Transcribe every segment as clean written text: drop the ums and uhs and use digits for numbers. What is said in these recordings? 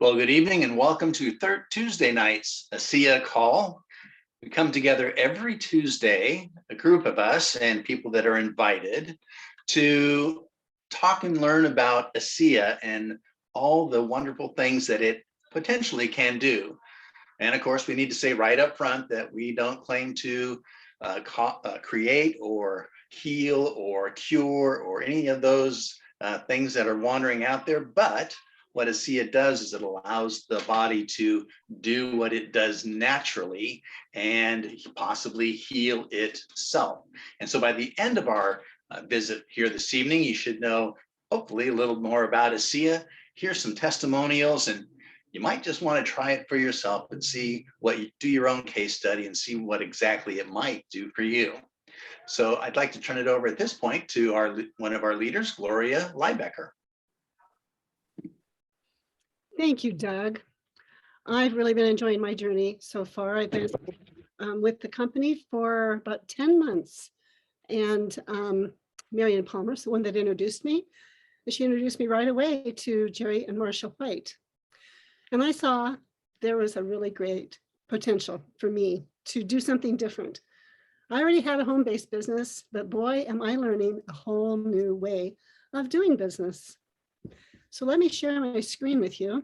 Well, good evening and welcome to Tuesday night's ASEA call. We come together every Tuesday, a group of us and people that are invited to talk and learn about ASEA and all the wonderful things that it potentially can do. And of course, we need to say right up front that we don't claim to create or heal or cure or any of those things that are wandering out there, but what ASEA does is it allows the body to do what it does naturally and possibly heal itself. And so by the end of our visit here this evening, you should know hopefully a little more about ASEA. Here's some testimonials, and you might just want to try it for yourself and see what you do, your own case study, and see what exactly it might do for you. So I'd like to turn it over at this point to one of our leaders, Gloria Liebecker. Thank you, Doug. I've really been enjoying my journey so far. I've been with the company for about 10 months. And Marion Palmer's the one that introduced me. She introduced me right away to Jerry and Marcia White. And I saw there was a really great potential for me to do something different. I already had a home-based business, but boy, am I learning a whole new way of doing business. So let me share my screen with you.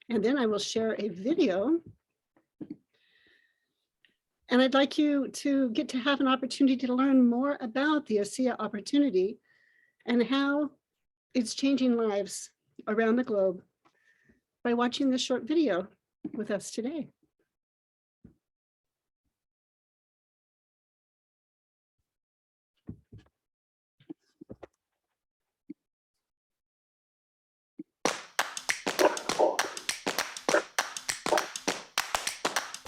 And then I will share a video. And I'd like you to get to have an opportunity to learn more about the ASEA opportunity and how it's changing lives around the globe by watching this short video with us today.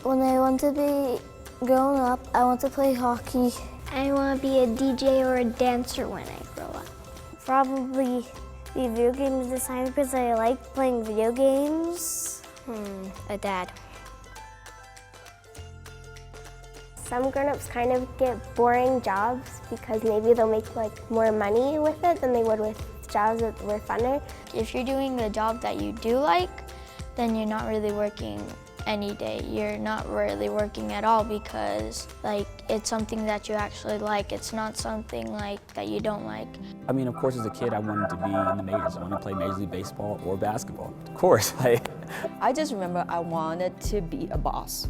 When I want to be grown up, I want to play hockey. I want to be a DJ or a dancer when I grow up. Probably be video games designer because I like playing video games. A dad. Some grown-ups kind of get boring jobs because maybe they'll make more money with it than they would with jobs that were funner. If you're doing the job that you do like, then you're not really working any day. You're not really working at all because it's something that you actually like. It's not something that you don't like. I mean, of course, as a kid, I wanted to be in the majors. I wanted to play Major League Baseball or basketball. Of course. I just remember I wanted to be a boss.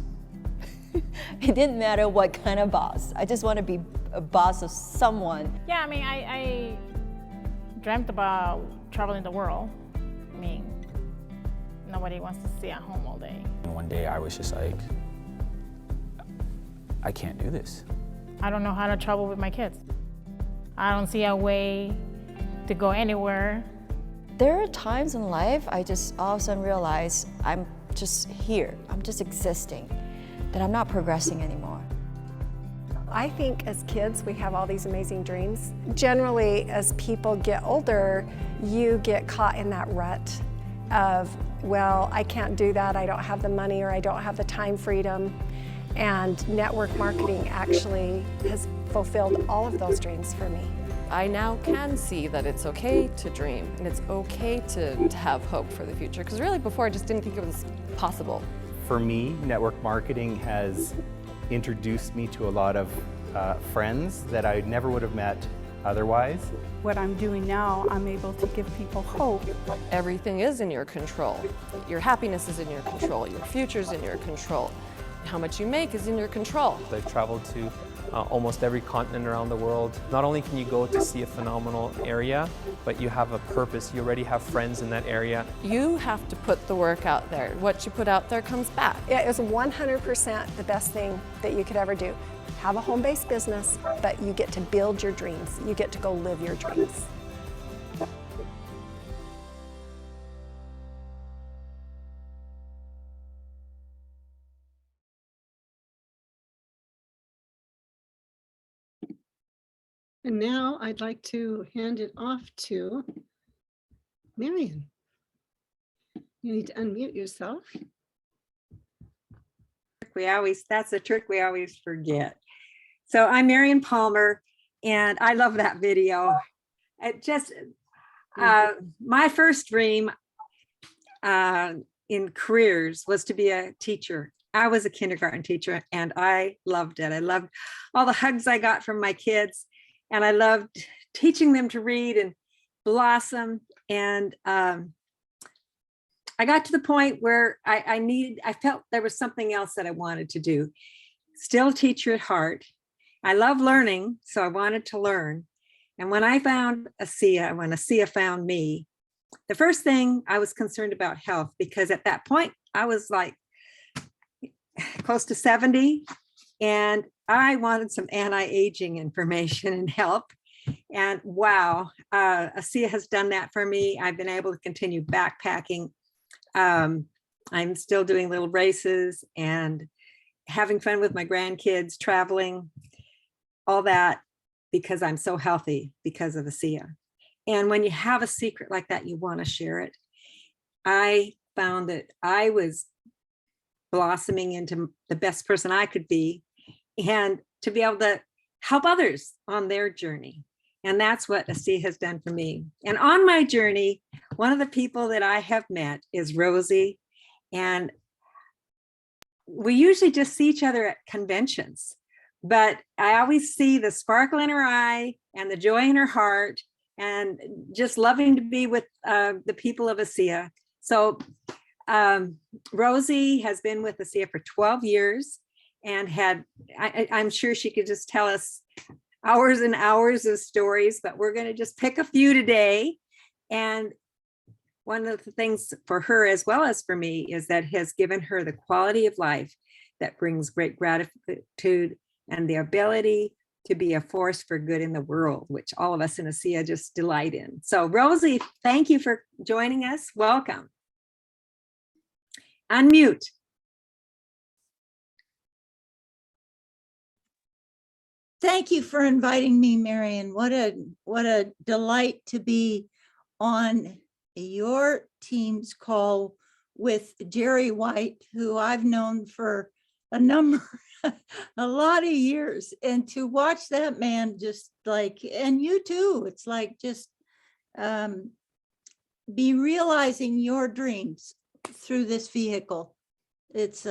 It didn't matter what kind of boss. I just want to be a boss of someone. Yeah, I mean, I dreamt about traveling the world. I mean, nobody wants to stay at home all day. One day I was just like, I can't do this. I don't know how to travel with my kids. I don't see a way to go anywhere. There are times in life I just all of a sudden realize I'm just here. I'm just existing, that I'm not progressing anymore. I think as kids, we have all these amazing dreams. Generally, as people get older, you get caught in that rut of, well, I can't do that, I don't have the money, or I don't have the time freedom. And network marketing actually has fulfilled all of those dreams for me. I now can see that it's okay to dream and it's okay to have hope for the future, because really before I just didn't think it was possible. For me, network marketing has introduced me to a lot of friends that I never would have met otherwise. What I'm doing now, I'm able to give people hope. Everything is in your control. Your happiness is in your control. Your future's in your control. How much you make is in your control. I've traveled to almost every continent around the world. Not only can you go to see a phenomenal area, but you have a purpose. You already have friends in that area. You have to put the work out there. What you put out there comes back. It is 100% the best thing that you could ever do. Have a home-based business, but you get to build your dreams. You get to go live your dreams. And now I'd like to hand it off to Marion. You need to unmute yourself. That's the trick we always forget. So I'm Marion Palmer, and I love that video. My first dream in careers was to be a teacher. I was a kindergarten teacher and I loved it. I loved all the hugs I got from my kids, and I loved teaching them to read and blossom. And I got to the point where I felt there was something else that I wanted to do. Still a teacher at heart. I love learning, so I wanted to learn. And when I found ASEA, when ASEA found me, the first thing I was concerned about health, because at that point I was like close to 70 and I wanted some anti-aging information and help. And wow, ASEA has done that for me. I've been able to continue backpacking. I'm still doing little races and having fun with my grandkids, traveling, all that, because I'm so healthy because of ASEA. And when you have a secret like that, you want to share it. I found that I was blossoming into the best person I could be, and to be able to help others on their journey. And that's what ASEA has done for me. And on my journey, one of the people that I have met is Rosie. And we usually just see each other at conventions, but I always see the sparkle in her eye and the joy in her heart, and just loving to be with the people of ASEA. So Rosie has been with ASEA for 12 years and I'm sure she could just tell us hours and hours of stories, but we're going to just pick a few today. And one of the things for her, as well as for me, is that has given her the quality of life that brings great gratitude and the ability to be a force for good in the world, which all of us in ASEA just delight in. So Rosie, thank you for joining us. Welcome. Unmute. Thank you for inviting me, Marion. What a delight to be on your team's call with Jerry White, who I've known for a lot of years, and to watch that man just like, and you too, it's like just be realizing your dreams through this vehicle. It's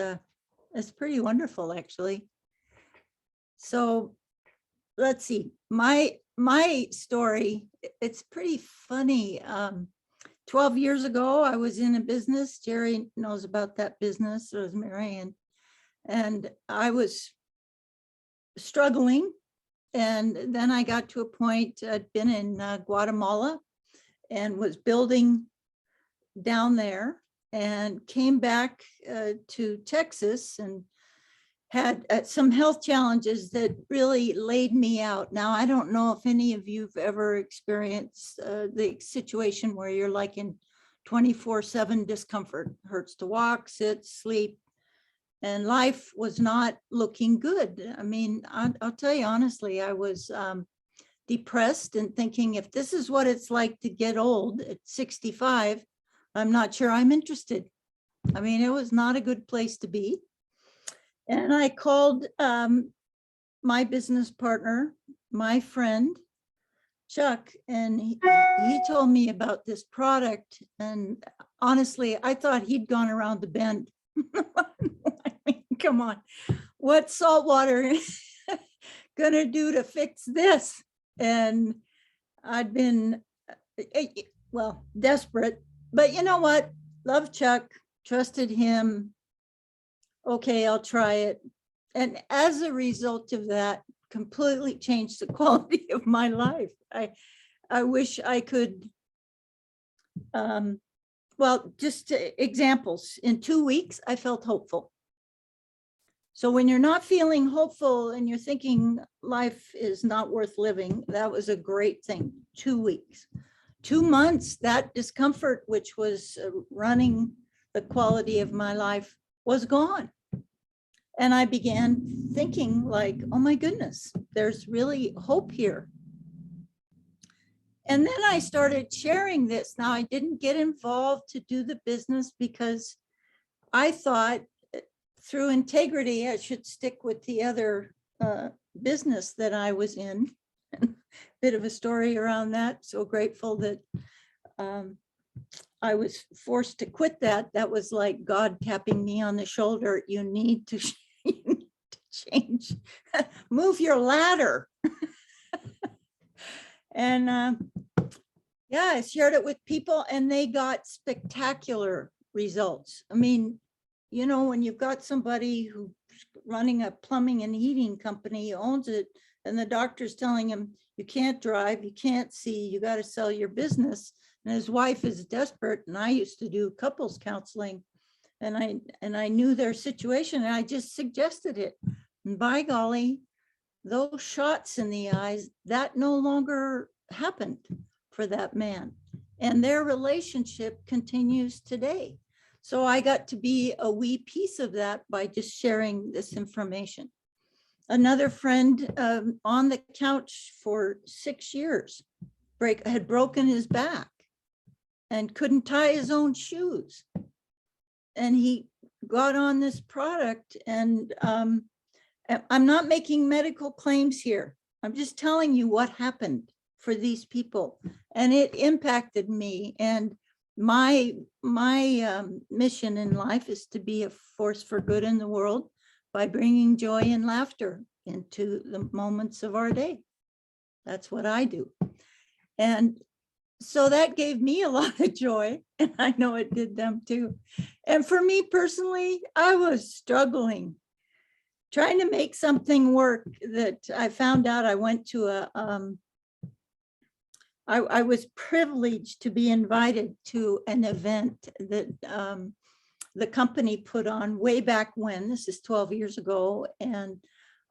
pretty wonderful, actually. So let's see, my story, it's pretty funny. 12 years ago, I was in a business. Jerry knows about that business. It was Marion. And I was struggling. And then I got to a point, I'd been in Guatemala and was building down there, and came back to Texas and had some health challenges that really laid me out. Now, I don't know if any of you've ever experienced the situation where you're like in 24/7 discomfort, hurts to walk, sit, sleep, and life was not looking good. I mean, I'll tell you honestly, I was depressed and thinking, if this is what it's like to get old at 65, I'm not sure I'm interested. I mean, it was not a good place to be. And I called my business partner, my friend, Chuck, and he told me about this product. And honestly, I thought he'd gone around the bend. I mean, come on, what's salt water gonna do to fix this? And I'd been, well, desperate, but you know what? Love Chuck, trusted him. Okay, I'll try it. And as a result of that, completely changed the quality of my life. I wish I could, well, just examples. In 2 weeks, I felt hopeful. So when you're not feeling hopeful and you're thinking life is not worth living, that was a great thing. 2 weeks. 2 months, that discomfort, which was running the quality of my life, was gone. And I began thinking like, oh my goodness, there's really hope here. And then I started sharing this. Now, I didn't get involved to do the business because I thought through integrity, I should stick with the other business that I was in. Bit of a story around that. So grateful that I was forced to quit that. That was like God tapping me on the shoulder. You need to change, move your ladder. And yeah, I shared it with people and they got spectacular results. I mean, you know, when you've got somebody who's running a plumbing and heating company, owns it, and the doctor's telling him, you can't drive, you can't see, you got to sell your business. And his wife is desperate. And I used to do couples counseling and I knew their situation and I just suggested it. And by golly, those shots in the eyes, that no longer happened for that man. And their relationship continues today. So I got to be a wee piece of that by just sharing this information. Another friend on the couch for 6 years had broken his back and couldn't tie his own shoes. And he got on this product and I'm not making medical claims here. I'm just telling you what happened for these people. And it impacted me. And my mission in life is to be a force for good in the world by bringing joy and laughter into the moments of our day. That's what I do. And so that gave me a lot of joy, and I know it did them too. And for me personally, I was struggling, trying to make something work that I found out. I went to I was privileged to be invited to an event that the company put on way back when. This is 12 years ago. And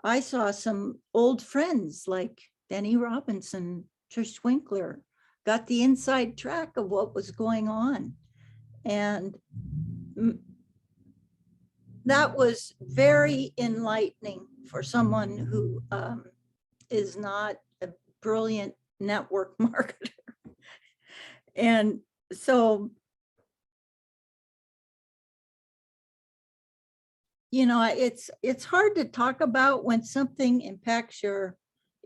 I saw some old friends like Denny Robinson, Trish Winkler, got the inside track of what was going on. And that was very enlightening for someone who is not a brilliant network marketer. And so, you know, it's hard to talk about when something impacts your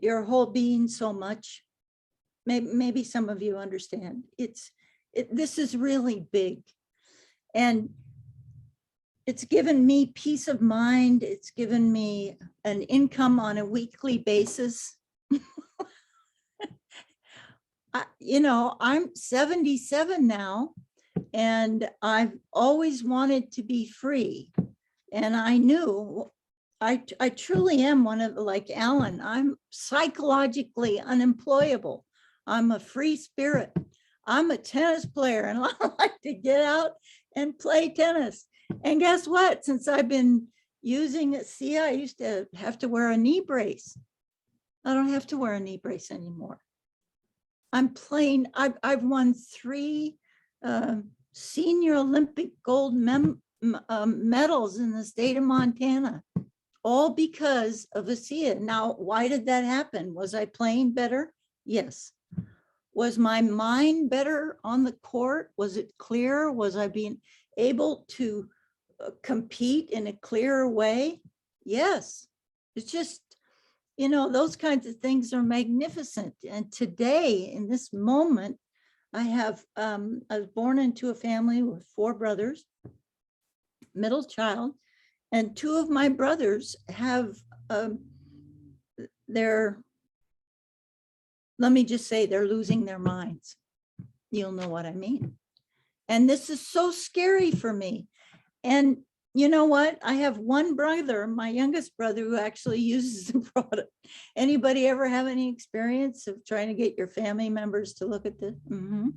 whole being so much. Maybe some of you understand. This is really big. And it's given me peace of mind. It's given me an income on a weekly basis. You know, I'm 77 now, and I've always wanted to be free. And I knew I truly am one of, like Alan, I'm psychologically unemployable. I'm a free spirit. I'm a tennis player and I like to get out and play tennis. And guess what? Since I've been using ASEA, I used to have to wear a knee brace. I don't have to wear a knee brace anymore. I'm playing, I've won 3 senior Olympic gold medals in the state of Montana, all because of ASEA. Now, why did that happen? Was I playing better? Yes. Was my mind better on the court? Was it clear? Was I being able to compete in a clearer way? Yes. It's just, you know, those kinds of things are magnificent. And today, in this moment, I was born into a family with 4 brothers, middle child, and 2 of my brothers have let me just say, they're losing their minds. You'll know what I mean. And this is so scary for me. And you know what? I have one brother, my youngest brother, who actually uses the product. Anybody ever have any experience of trying to get your family members to look at this? Mm-hmm.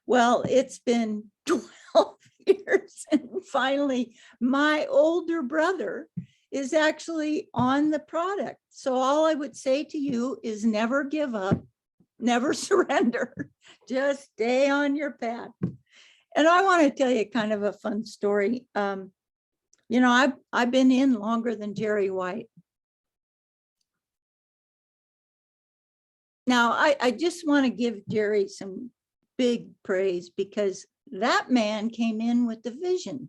Well, it's been 12 years. And finally, my older brother is actually on the product. So all I would say to you is never give up, never surrender, just stay on your path. And I want to tell you kind of a fun story. You know, I've been in longer than Jerry White. Now, I just want to give Jerry some big praise because that man came in with the vision.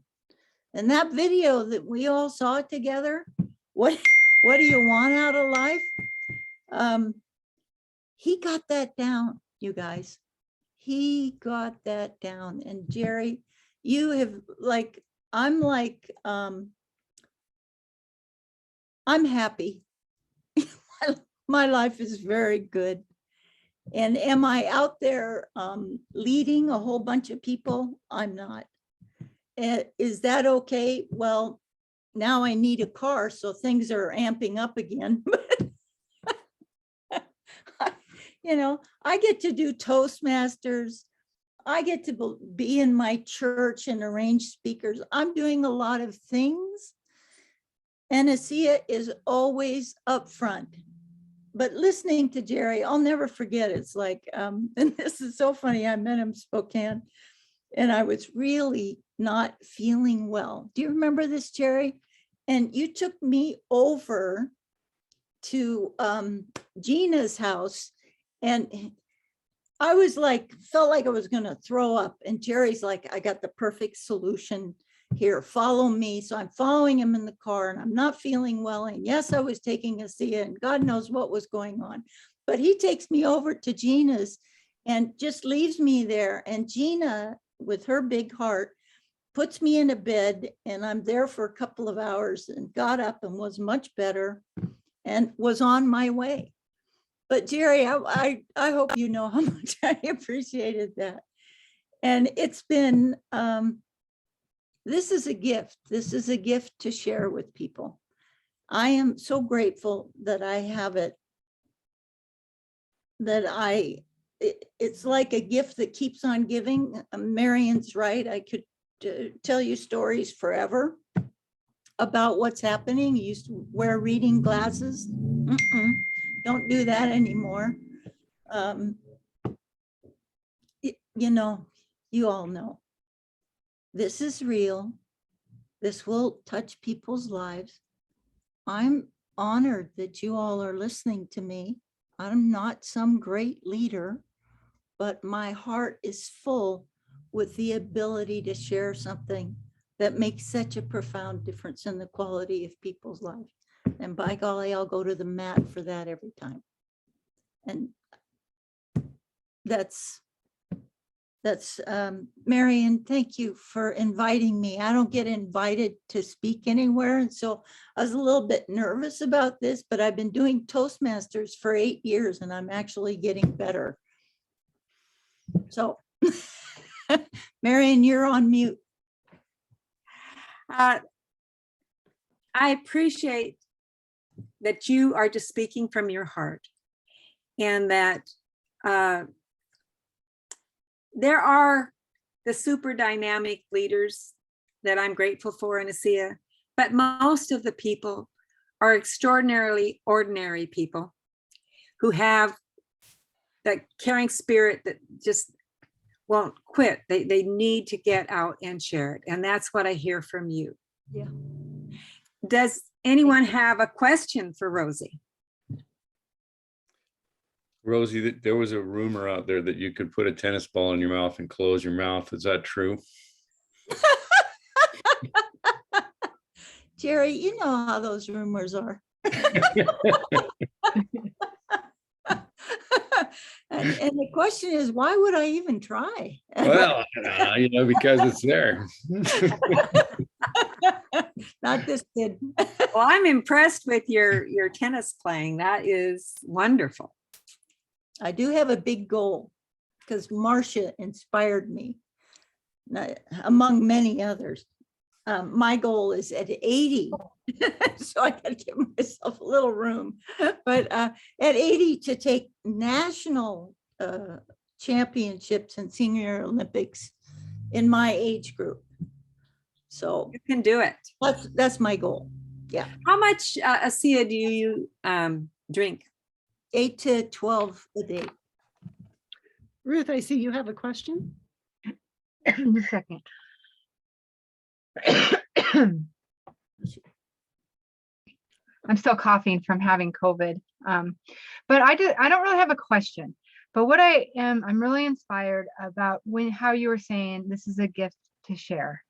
And that video that we all saw together, what do you want out of life? He got that down, you guys. he got that down. And Jerry, you have I'm happy. My life is very good. And am I out there leading a whole bunch of people? I'm not. Is that okay? Well, now I need a car, so things are amping up again. You know, I get to do Toastmasters. I get to be in my church and arrange speakers. I'm doing a lot of things. And ASEA is always up front. But listening to Jerry, I'll never forget. It's like, and this is so funny. I met him in Spokane and I was really not feeling well. Do you remember this, Jerry? And you took me over to Gina's house, and I was like, felt like I was going to throw up. And Jerry's like, I got the perfect solution here. Follow me. So I'm following him in the car, and I'm not feeling well. And yes, I was taking ASEA, and God knows what was going on. But he takes me over to Gina's and just leaves me there. And Gina, with her big heart, puts me in a bed, and I'm there for a couple of hours and got up and was much better and was on my way. But Jerry, I hope you know how much I appreciated that. And it's been, this is a gift. This is a gift to share with people. I am so grateful that I have it, that it's like a gift that keeps on giving. Marion's right. I could tell you stories forever about what's happening. You used to wear reading glasses. Don't do that anymore. You know, you all know. This is real. This will touch people's lives. I'm honored that you all are listening to me. I'm not some great leader, but my heart is full with the ability to share something that makes such a profound difference in the quality of people's lives. And by golly, I'll go to the mat for that every time. And that's Marion, thank you for inviting me. I don't get invited to speak anywhere. And so I was a little bit nervous about this, but I've been doing Toastmasters for 8 years and I'm actually getting better. So Marion, you're on mute. I appreciate that you are just speaking from your heart, and that there are the super dynamic leaders that I'm grateful for in ASEA, but most of the people are extraordinarily ordinary people who have that caring spirit that just won't quit. They need to get out and share it. And that's what I hear from you. Yeah. Does anyone have a question for Rosie? Rosie, there was a rumor out there that you could put a tennis ball in your mouth and close your mouth. Is that true? Jerry, you know how those rumors are. And the question is, why would I even try? Well, you know, because it's there. Not this kid. Well, I'm impressed with your tennis playing. That is wonderful. I do have a big goal because Marcia inspired me, among many others. My goal is at 80, so I got to give myself a little room. But at 80 to take national championships and senior Olympics in my age group. So you can do it. That's my goal. Yeah. How much ASEA do you drink? 8 to 12 a day. Ruth, I see you have a question. A second. I'm still coughing from having COVID. But I don't really have a question. But what I'm really inspired about how you were saying this is a gift to share,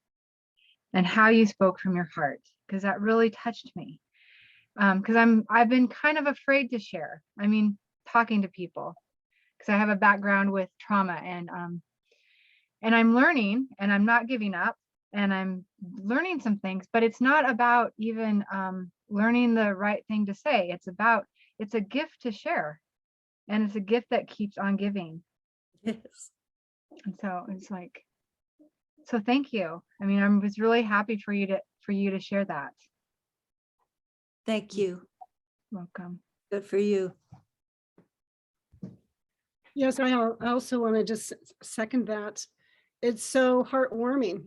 and how you spoke from your heart, because that really touched me. Because I've been kind of afraid to share. I mean, talking to people, because I have a background with trauma, and I'm learning, and I'm not giving up, and I'm learning some things, but it's not about even learning the right thing to say. It's a gift to share, and it's a gift that keeps on giving. Yes. And so it's like, so thank you. I mean, I was really happy for you to share that. Thank you. Welcome. Good for you. Yes, I also want to just second that. It's so heartwarming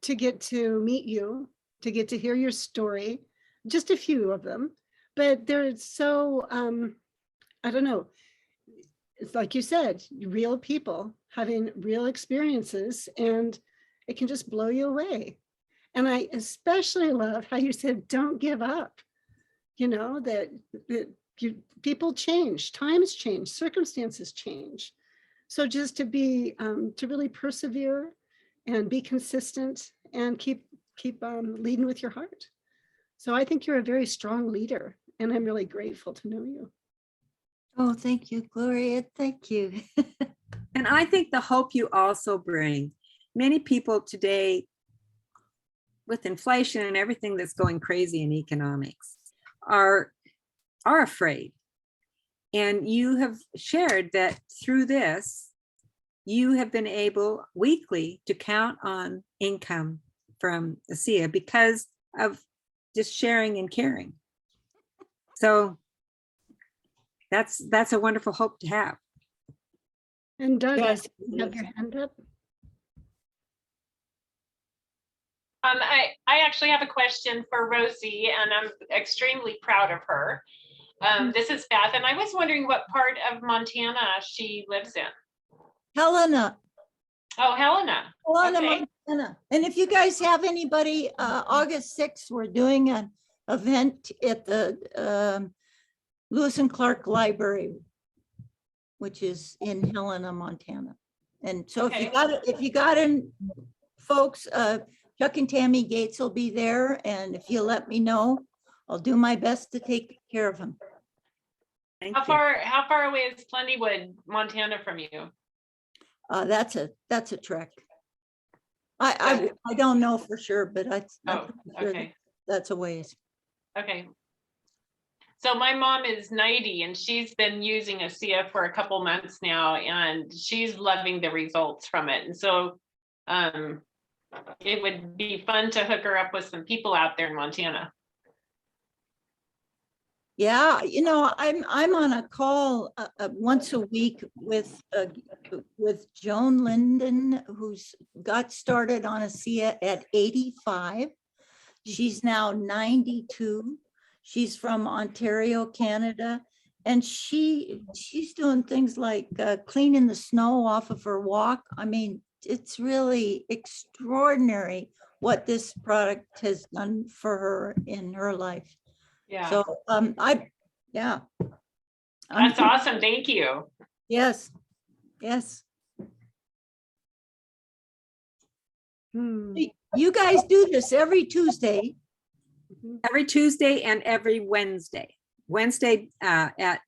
to get to meet you, to get to hear your story, just a few of them, but they're so, I don't know, it's like you said, real people having real experiences, and it can just blow you away. And I especially love how you said, don't give up, you know, that people change, times change, circumstances change. So just to be, to really persevere and be consistent and keep leading with your heart. So I think you're a very strong leader, and I'm really grateful to know you. Oh, thank you, Gloria. Thank you. And I think the hope you also bring. Many people today, with inflation and everything that's going crazy in economics, are afraid. And you have shared that through this, you have been able weekly to count on income from ASEA because of just sharing and caring. So that's a wonderful hope to have. And Doug, Yes. you have your hand up. I actually have a question for Rosie, and I'm extremely proud of her. This is Beth, and I was wondering what part of Montana she lives in. Helena. Oh, Helena. Helena, Okay. Montana. And if you guys have anybody, August 6th, we're doing an event at the Lewis and Clark Library, which is in Helena, Montana. And so Okay. if you got in, folks, Chuck and Tammy Gates will be there, and if you let me know, I'll do my best to take care of them. Thank How you. far away is Plentywood, Montana from you? That's a trek. I don't know for sure, but I'm Oh, pretty sure okay. that's a ways. Okay. So my mom is 90, and she's been using ASEA for a couple months now, and she's loving the results from it. And so it would be fun to hook her up with some people out there in Montana. Yeah, you know, I'm on a call once a week with Joan Linden, who's got started on ASEA at 85. She's now 92. She's from Ontario, Canada, and she's doing things like cleaning the snow off of her walk. I mean, it's really extraordinary what this product has done for her in her life. Yeah. So yeah. That's awesome. Thank you. Yes, yes. You guys do this every Tuesday. Every Tuesday and every Wednesday. Wednesday at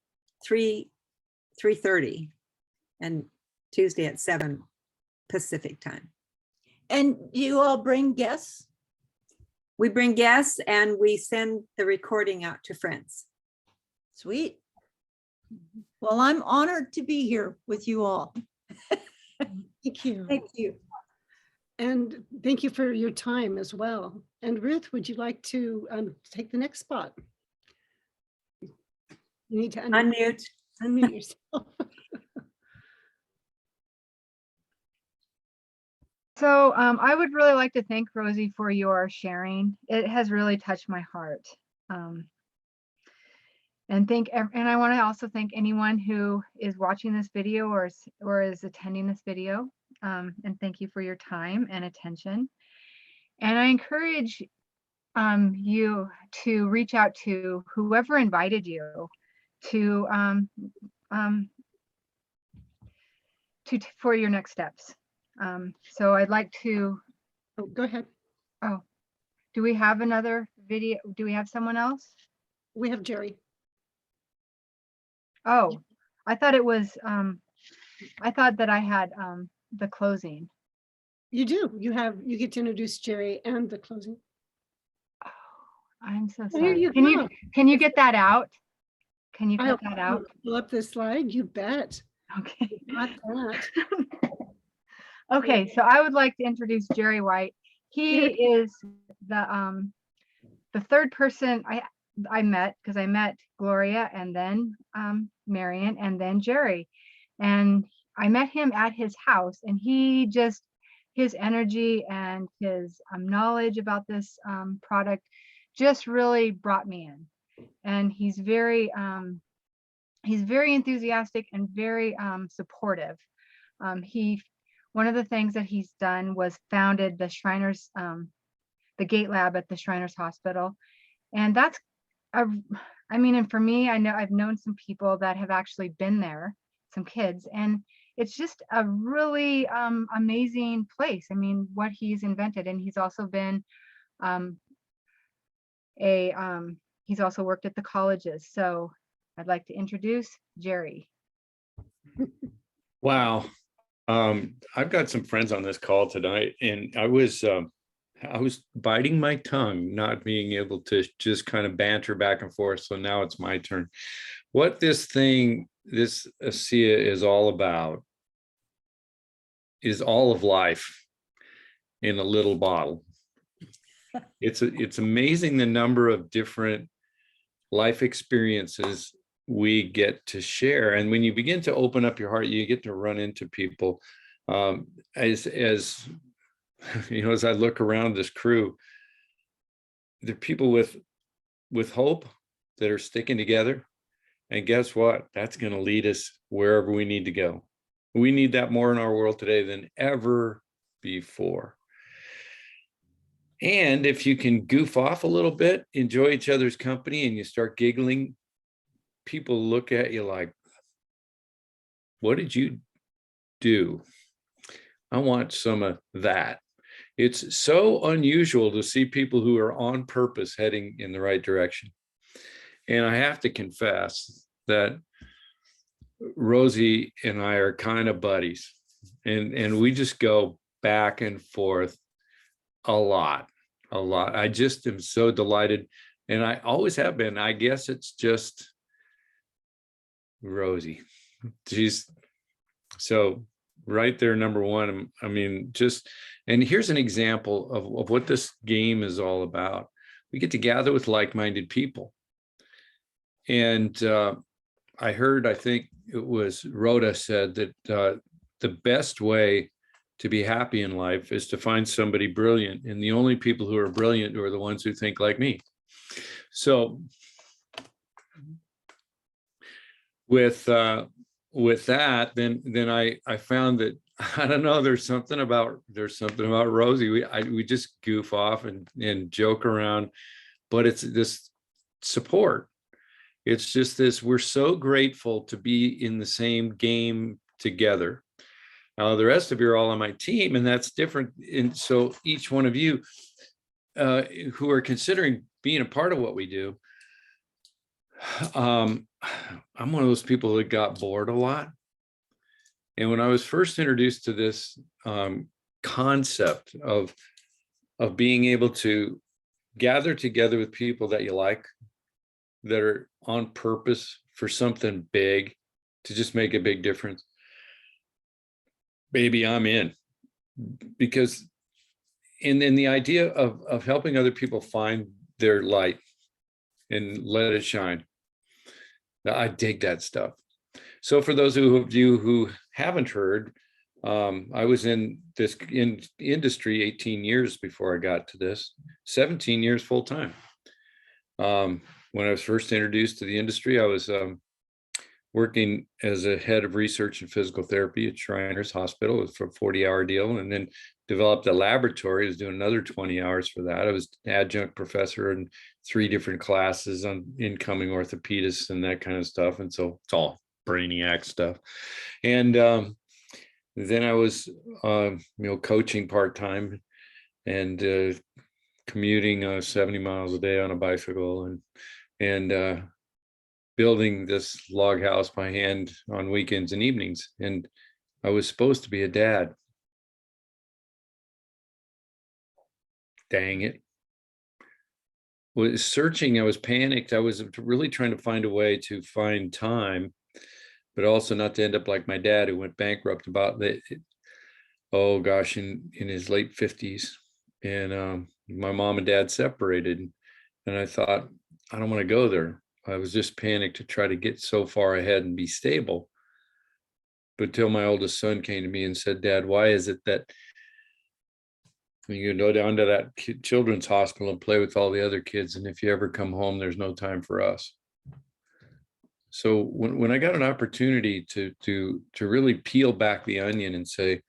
3:30 and Tuesday at 7 Pacific time. And you all bring guests? We bring guests and we send the recording out to friends. Sweet. Well, I'm honored to be here with you all. Thank you. Thank you. And thank you for your time as well. And Ruth, would you like to take the next spot? You need to Unmute. Unmute yourself. So I would really like to thank Rosie for your sharing. It has really touched my heart. And I want to also thank anyone who is watching this video or is attending this video. And thank you for your time and attention. And I encourage you to reach out to whoever invited you for your next steps. So I'd like to. Oh, go ahead. Oh, do we have another video? Do we have someone else? We have Jerry. Oh, I thought it was, I thought that I had the closing. You do. You get to introduce Jerry and the closing. I'm so There sorry. you Can go. you get that out? Can you cut that I'll out? pull up this slide. You bet. Okay. Got that. Okay, so I would like to introduce Jerry White. He is the third person I met, because I met Gloria and then Marion and then Jerry. And I met him at his house, and his energy and his knowledge about this product just really brought me in. And he's very enthusiastic and very supportive. One of the things that he's done was founded the Shriners, the Gait Lab at the Shriners Hospital. And that's and for me, I know I've known some people that have actually been there, some kids, and it's just a really amazing place. I mean, what he's invented. And he's also been he's also worked at the colleges. So I'd like to introduce Jerry. Wow. I've got some friends on this call tonight, and I was biting my tongue, not being able to just kind of banter back and forth. So now it's my turn. What this ASEA is all about is all of life in a little bottle. It's amazing the number of different life experiences we get to share. And when you begin to open up your heart, you get to run into people. As you know, as I look around this crew, they're people with hope that are sticking together. And guess what? That's going to lead us wherever we need to go. We need that more in our world today than ever before. And if you can goof off a little bit, enjoy each other's company, and you start giggling, people look at you like, what did you do? I want some of that. It's so unusual to see people who are on purpose heading in the right direction. And I have to confess that Rosie and I are kind of buddies, and we just go back and forth a lot. I just am so delighted, and I always have been. I guess it's just Rosie. She's so right there, number one. I mean, and here's an example of what this game is all about. We get to gather with like-minded people. And I think it was Rhoda said that the best way to be happy in life is to find somebody brilliant. And the only people who are brilliant are the ones who think like me. So with that, then I found that, I don't know, there's something about Rosie. We just goof off and joke around, but it's this support. It's just this, we're so grateful to be in the same game together. The rest of you are all on my team, and that's different. And so each one of you who are considering being a part of what we do, I'm one of those people that got bored a lot. And when I was first introduced to this concept of being able to gather together with people that you like, that are on purpose for something big, to just make a big difference, baby, I'm in. Because in the idea of helping other people find their light and let it shine, I dig that stuff. So for those of you who haven't heard, I was in this industry 18 years before I got to this, 17 years full time. When I was first introduced to the industry, I was working as a head of research and physical therapy at Shriners Hospital. It was for a 40-hour deal, and then developed a laboratory. I was doing another 20 hours for that. I was adjunct professor in 3 different classes on incoming orthopedists and that kind of stuff. And so it's all brainiac stuff. And then I was, coaching part-time and commuting 70 miles a day on a bicycle. And building this log house by hand on weekends and evenings. And I was supposed to be a dad. Dang it. Was searching, I was panicked. I was really trying to find a way to find time, but also not to end up like my dad, who went bankrupt about the, oh gosh, in his late 50s. And my mom and dad separated. And I thought, I don't want to go there. I was just panicked to try to get so far ahead and be stable. But till my oldest son came to me and said, Dad, why is it that you go down to that children's hospital and play with all the other kids, and if you ever come home, there's no time for us? So when I got an opportunity to really peel back the onion and say,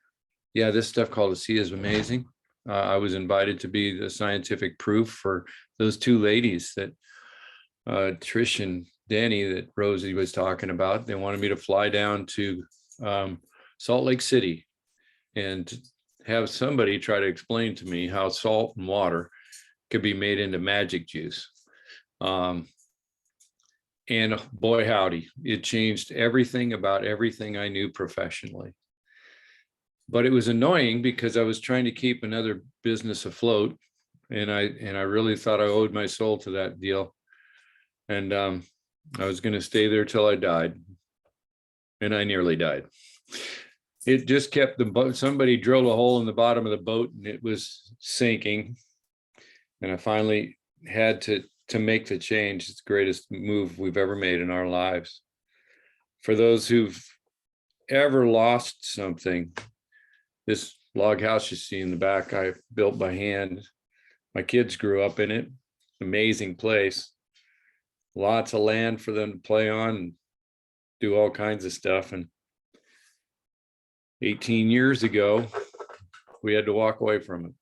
yeah, this stuff called ASEA is amazing. I was invited to be the scientific proof for those two ladies that Trish and Danny that Rosie was talking about. They wanted me to fly down to Salt Lake City and have somebody try to explain to me how salt and water could be made into magic juice. And boy, howdy, it changed everything about everything I knew professionally. But it was annoying because I was trying to keep another business afloat, and I really thought I owed my soul to that deal. And I was going to stay there till I died, and I nearly died. It just kept the boat. Somebody drilled a hole in the bottom of the boat, and it was sinking. And I finally had to make the change. It's the greatest move we've ever made in our lives. For those who've ever lost something, this log house you see in the back, I built by hand. My kids grew up in it. Amazing place. Lots of land for them to play on and do all kinds of stuff. And 18 years ago, we had to walk away from it.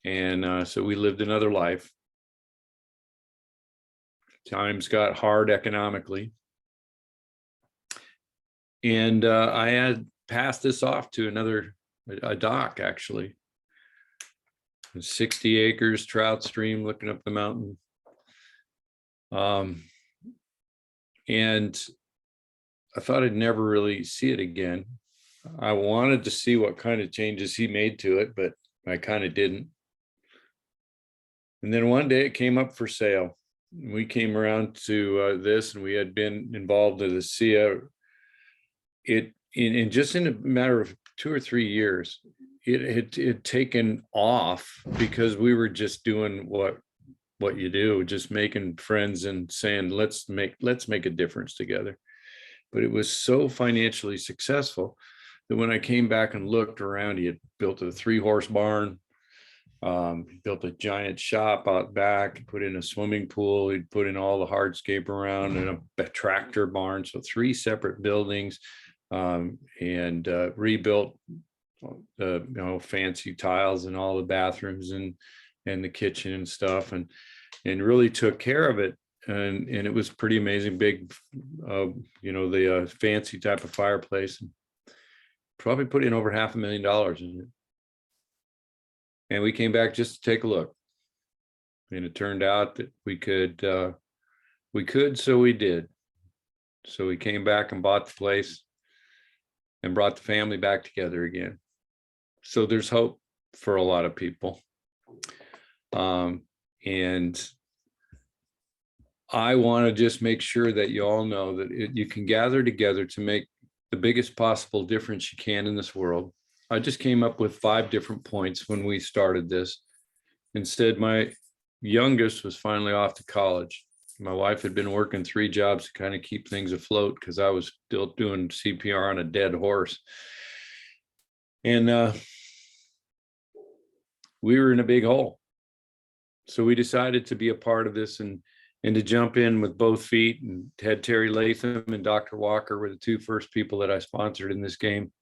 And so we lived another life. Times got hard economically. And I had passed this off to a dock, actually. 60 acres, trout stream, looking up the mountain. And I thought I'd never really see it again. I wanted to see what kind of changes he made to it, but I kind of didn't. And then one day it came up for sale. We came around to this, and we had been involved in the ASEA. In just in a matter of 2 or 3 years, it had taken off because we were just doing what you do, just making friends and saying, let's make a difference together. But it was so financially successful that when I came back and looked around, he had built a 3-horse barn, built a giant shop out back, put in a swimming pool, he'd put in all the hardscape around, and a tractor barn, so 3 separate buildings, and rebuilt the fancy tiles in all the bathrooms and the kitchen and stuff, and really took care of it. And it was pretty amazing, big, the fancy type of fireplace. Probably put in over $500,000 in it. And we came back just to take a look. And it turned out that we could, so we did. So we came back and bought the place and brought the family back together again. So there's hope for a lot of people. And I want to just make sure that you all know that you can gather together to make the biggest possible difference you can in this world. I just came up with 5 different points when we started this. Instead, my youngest was finally off to college. My wife had been working 3 jobs to kind of keep things afloat because I was still doing CPR on a dead horse. And we were in a big hole. So we decided to be a part of this and to jump in with both feet, and had Terry Latham and Dr. Walker were the 2 first people that I sponsored in this game.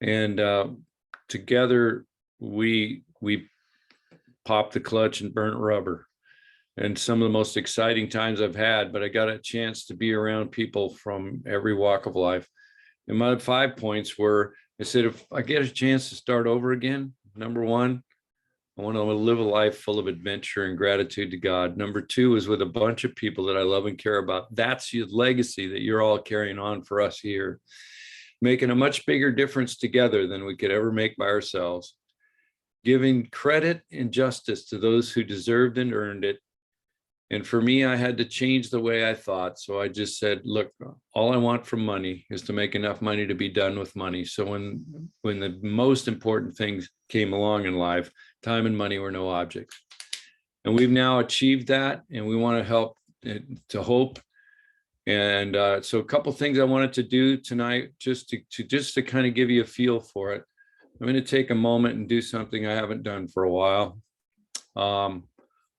And together we popped the clutch and burnt rubber. And some of the most exciting times I've had, but I got a chance to be around people from every walk of life. And my 5 points were, I said, if I get a chance to start over again, number 1, I want to live a life full of adventure and gratitude to God. Number 2 is with a bunch of people that I love and care about. That's your legacy that you're all carrying on for us here, making a much bigger difference together than we could ever make by ourselves, giving credit and justice to those who deserved and earned it. And for me, I had to change the way I thought. So I just said, look, all I want from money is to make enough money to be done with money. So when the most important things came along in life, time and money were no objects. And we've now achieved that, and we want to help to hope. And so a couple things I wanted to do tonight, just to kind of give you a feel for it. I'm going to take a moment and do something I haven't done for a while. I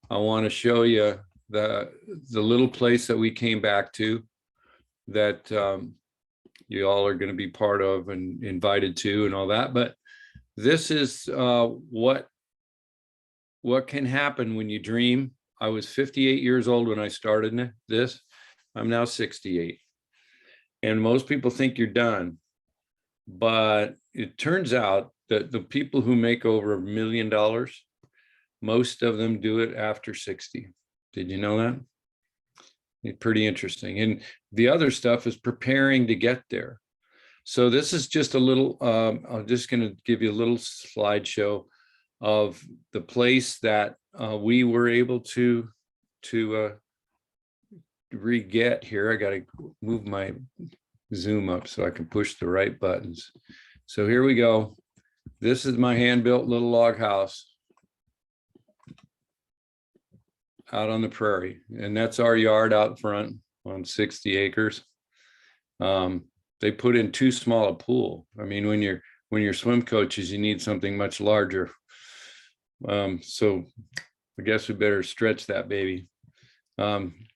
want to show you the little place that we came back to, that you all are going to be part of and invited to and all that. But this is what can happen when you dream. I was 58 years old when I started this. I'm now 68. And most people think you're done. But it turns out that the people who make over $1 million, most of them do it after 60. Did you know that? It's pretty interesting. And the other stuff is preparing to get there. So this is just a little, I'm just going to give you a little slideshow of the place that we were able to re-get here. I got to move my zoom up so I can push the right buttons. So here we go. This is my hand-built little log house out on the prairie, and that's our yard out front on 60 acres. They put in too small a pool. I mean, when you're swim coaches, you need something much larger. So I guess we better stretch that baby.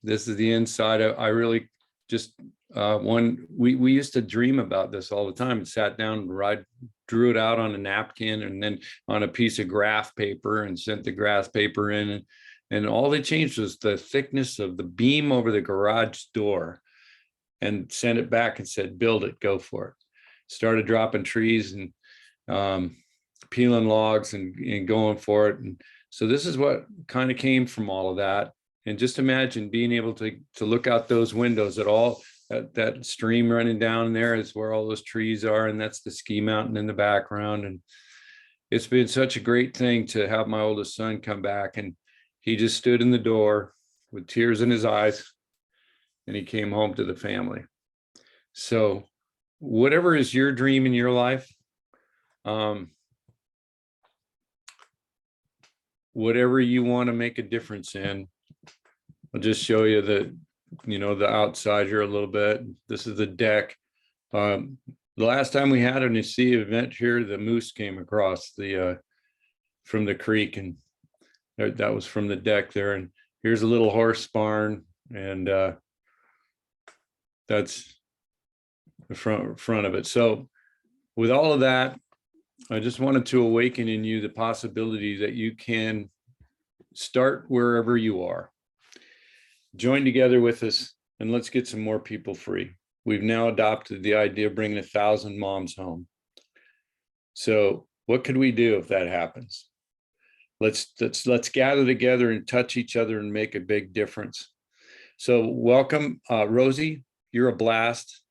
This is the inside. I really just we used to dream about this all the time and sat down and drew it out on a napkin and then on a piece of graph paper and sent the graph paper in. And all they changed was the thickness of the beam over the garage door, and sent it back and said, build it, go for it. Started dropping trees and peeling logs and going for it. And so this is what kind of came from all of that. And just imagine being able to look out those windows at all, that stream running down there is where all those trees are. And that's the ski mountain in the background. And it's been such a great thing to have my oldest son come back, and he just stood in the door with tears in his eyes, and he came home to the family. So whatever is your dream in your life, whatever you want to make a difference in, I'll just show you the outside here a little bit. This is the deck. The last time we had an ASEA event here, the moose came across from the creek, and that was from the deck there. And here's a little horse barn, and that's the front of it. So with all of that, I just wanted to awaken in you the possibility that you can start wherever you are. Join together with us, and let's get some more people free. We've now adopted the idea of bringing 1,000 moms home. So what could we do if that happens? Let's gather together and touch each other and make a big difference. So welcome, Rosie. You're a blast.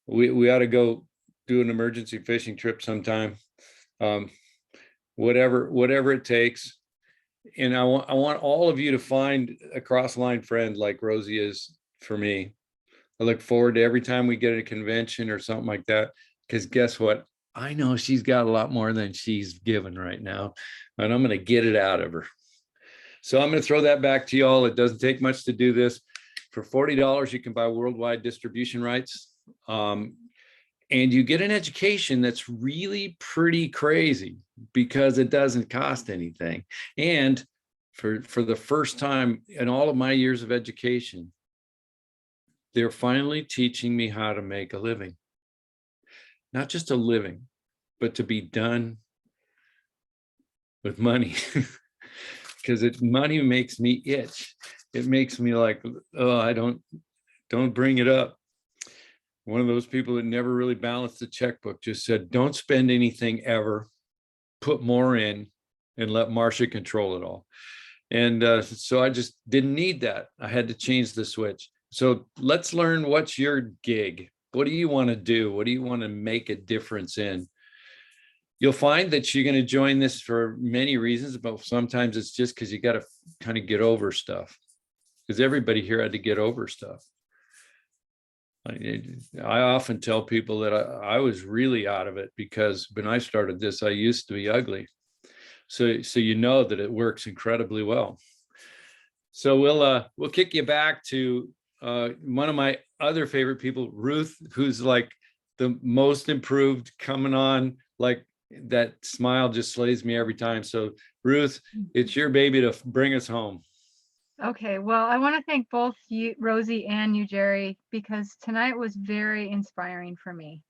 We ought to go do an emergency fishing trip sometime. Whatever it takes. And I want all of you to find a cross-line friend like Rosie is for me. I look forward to every time we get at a convention or something like that, because guess what? I know she's got a lot more than she's given right now, and I'm going to get it out of her. So I'm going to throw that back to y'all. It doesn't take much to do this. For $40, you can buy worldwide distribution rights. And you get an education that's really pretty crazy because it doesn't cost anything. And for the first time in all of my years of education, they're finally teaching me how to make a living. Not just a living, but to be done with money. Because money makes me itch. It makes me like, oh, I don't bring it up. One of those people that never really balanced the checkbook just said, don't spend anything ever, put more in, and let Marcia control it all. And so I just didn't need that. I had to change the switch. So let's learn, what's your gig? What do you want to do? What do you want to make a difference in? You'll find that you're going to join this for many reasons, but sometimes it's just because you got to kind of get over stuff, because everybody here had to get over stuff. I often tell people that I was really out of it, because when I started this, I used to be ugly. So you know that it works incredibly well. So we'll kick you back to one of my other favorite people, Ruth, who's like the most improved, coming on, like that smile just slays me every time. So Ruth, it's your baby to bring us home. Okay, well, I want to thank both you, Rosie, and you, Jerry, because tonight was very inspiring for me.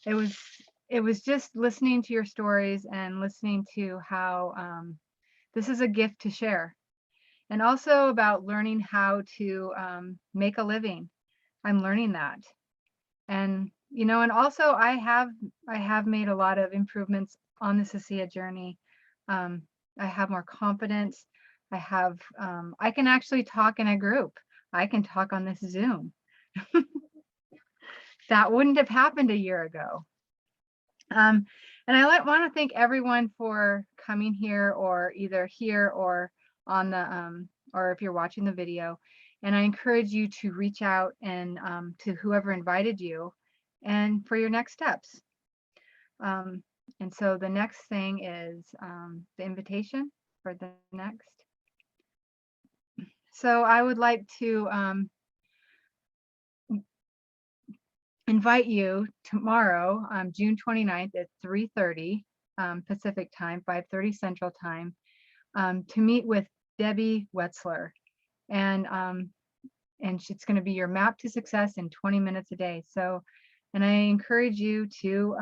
It was just listening to your stories and listening to how this is a gift to share, and also about learning how to make a living. I'm learning that, and you know, and also I have made a lot of improvements on this ASEA journey. I have more confidence. I can actually talk in a group. I can talk on this Zoom. That wouldn't have happened a year ago. And I want to thank everyone for coming here, or either here or on the, or if you're watching the video. And I encourage you to reach out and to whoever invited you, and for your next steps. And so the next thing is the invitation for the next. So I would like to invite you tomorrow, June 29th at 3:30 Pacific time, 5:30 Central time, to meet with Debbie Wetzler. And it's going to be your map to success in 20 minutes a day. So, and I encourage you to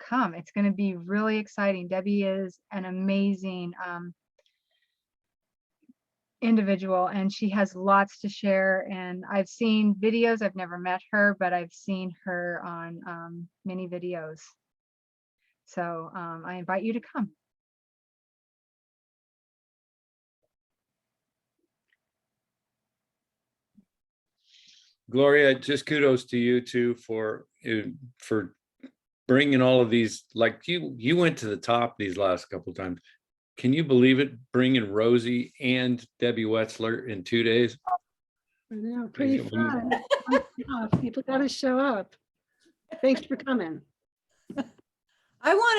come. It's going to be really exciting. Debbie is an amazing individual, and she has lots to share. And I've seen videos. I've never met her, but I've seen her on many videos. So I invite you to come. Gloria, just kudos to you too for bringing all of these. Like you went to the top these last couple of times. Can you believe it? Bringing Rosie and Debbie Wetzler in 2 days. I know, pretty fun. People got to show up. Thanks for coming. I want